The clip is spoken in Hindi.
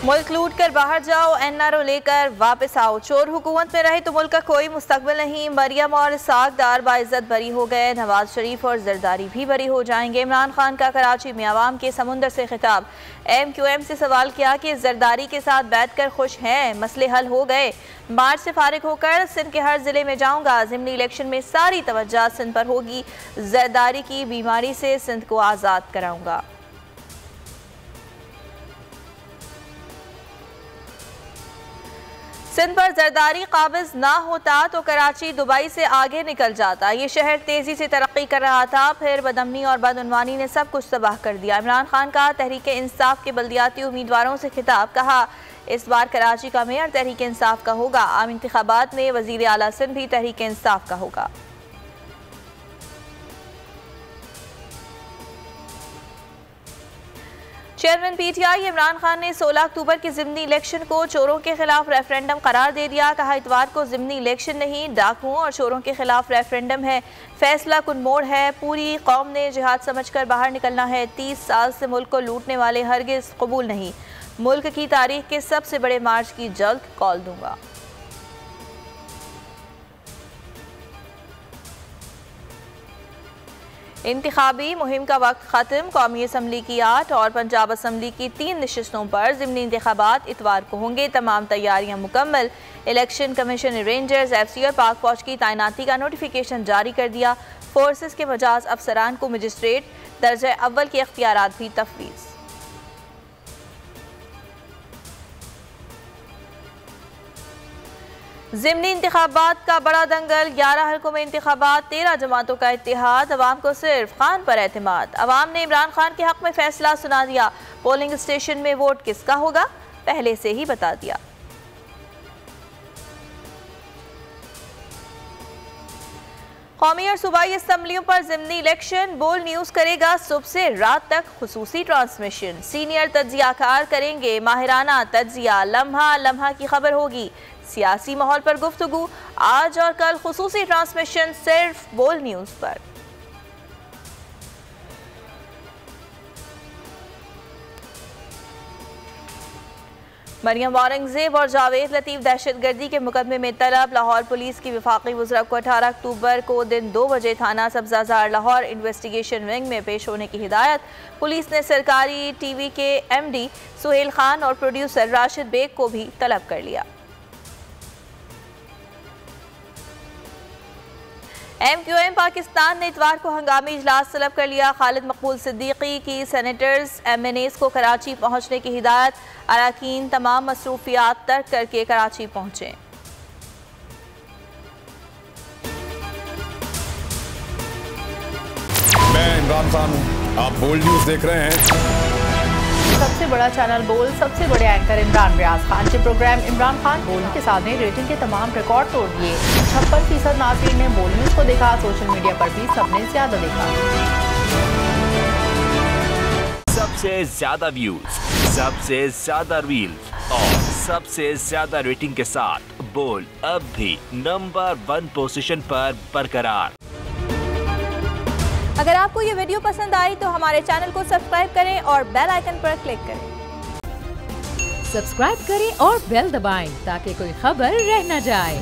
मुल्क लूट कर बाहर जाओ, NRO लेकर वापस आओ। चोर हुकूमत में रहे तो मुल्क का कोई मुस्तकबिल नहीं। मरियम और सागदार बाइज्जत बरी हो गए। नवाज शरीफ और जरदारी भी बरी हो जाएंगे। इमरान खान का कराची में अवाम के समुंदर से खिताब। MQM से सवाल किया कि जरदारी के साथ बैठ कर खुश हैं, मसले हल हो गए। मार्च से फारिग होकर सिंध के हर जिले में जाऊंगा। ज़िमनी इलेक्शन में सारी तवज्जो सिंध पर होगी। जरदारी की बीमारी से सिंध को आज़ाद कराऊंगा। सिंध पर जरदारी काबिज ना होता तो कराची दुबई से आगे निकल जाता। ये शहर तेजी से तरक्की कर रहा था, फिर बदअमनी और बदउनवानी ने सब कुछ तबाह कर दिया। इमरान खान का तहरीक इंसाफ के बल्दियाती उम्मीदवारों से खिताब। कहा, इस बार कराची का मेयर तहरीक इंसाफ का होगा। आम इंतखाबात में वजीर आला सिंध भी तहरीक इंसाफ का होगा। चेयरमैन PTI इमरान खान ने 16 अक्टूबर की ज़िमनी इलेक्शन को चोरों के खिलाफ रेफरेंडम करार दे दिया। कहा, इतवार को ज़िमनी इलेक्शन नहीं, डाकुओं और चोरों के खिलाफ रेफरेंडम है। फैसला कुन मोड़ है। पूरी कौम ने जिहाद समझकर बाहर निकलना है। 30 साल से मुल्क को लूटने वाले हरगिज़ कबूल नहीं। मुल्क की तारीख के सबसे बड़े मार्च की जल्द कॉल दूंगा। इंतखाबी मुहिम का वक्त खत्म। कौमी असम्बली की 8 और पंजाब असम्बली की 3 नशिस्तों पर ज़िमनी इंतखाबात इतवार को होंगे। तमाम तैयारियां मुकम्मल। इलेक्शन कमीशन ने रेंजर्स, FC और पाक फौज की तैनाती का नोटिफिकेशन जारी कर दिया। फोर्सेस के मजाज अफसरान को मजिस्ट्रेट दर्जा अव्वल के इख्तियारात भी तफवीज़। ज़िमनी इंतखाबात का बड़ा दंगल। 11 हल्कों में इंतखाबात, 13 जमातों का इत्तेहाद। अवाम को सिर्फ खान पर एतमाद। अवाम ने इमरान खान के हक में फैसला सुना दिया। पोलिंग स्टेशन में वोट किसका होगा पहले से ही बता दिया। कौमी और सूबाई असम्बलियों पर ज़िमनी इलेक्शन। बोल न्यूज़ करेगा सुबह से रात तक खुसूसी ट्रांसमिशन। सीनियर तज्जियाकार करेंगे माहिराना तज्जिया। लम्हा लम्हा की खबर होगी। सियासी माहौल पर गुफ्तगू। आज और कल खुसूसी ट्रांसमिशन सिर्फ बोल न्यूज़ पर। मरियम औरंगजेब और जावेद लतीफ़ दहशतगर्दी के मुकदमे में तलब। लाहौर पुलिस की वफाकी वज़रा को 18 अक्टूबर को दिन 2 बजे थाना सब्ज़ाज़ार लाहौर इन्वेस्टिगेशन विंग में पेश होने की हिदायत। पुलिस ने सरकारी TV के MD सुहेल खान और प्रोड्यूसर राशिद बेग को भी तलब कर लिया। MQM पाकिस्तान ने इतवार को हंगामी इजलास तलब कर लिया। खालिद मकबूल सिद्दीकी की सेनेटर्स MNAs को कराची पहुंचने की हिदायत। अरकान तमाम मसरूफियात तर्क करके कराची पहुंचे। मैं इमरान खान हूं, आप बोल्ड न्यूज़ देख रहे हैं। सबसे बड़ा चैनल बोल, सबसे बड़े एंकर इमरान रियाज खान के प्रोग्राम इमरान खान बोल के साथ ने रेटिंग के तमाम रिकॉर्ड तोड़ दिए। 56% नाज़रीन ने बोल न्यूज़ को देखा। सोशल मीडिया पर भी सबने ज्यादा देखा। सबसे ज्यादा व्यूज, सबसे ज्यादा रील्स और सबसे ज्यादा रेटिंग के साथ बोल अब भी नंबर 1 पोजीशन पर बरकरार। अगर आपको ये वीडियो पसंद आई तो हमारे चैनल को सब्सक्राइब करें और बेल आइकन पर क्लिक करें। सब्सक्राइब करें और बेल दबाएं ताकि कोई खबर रह न जाए।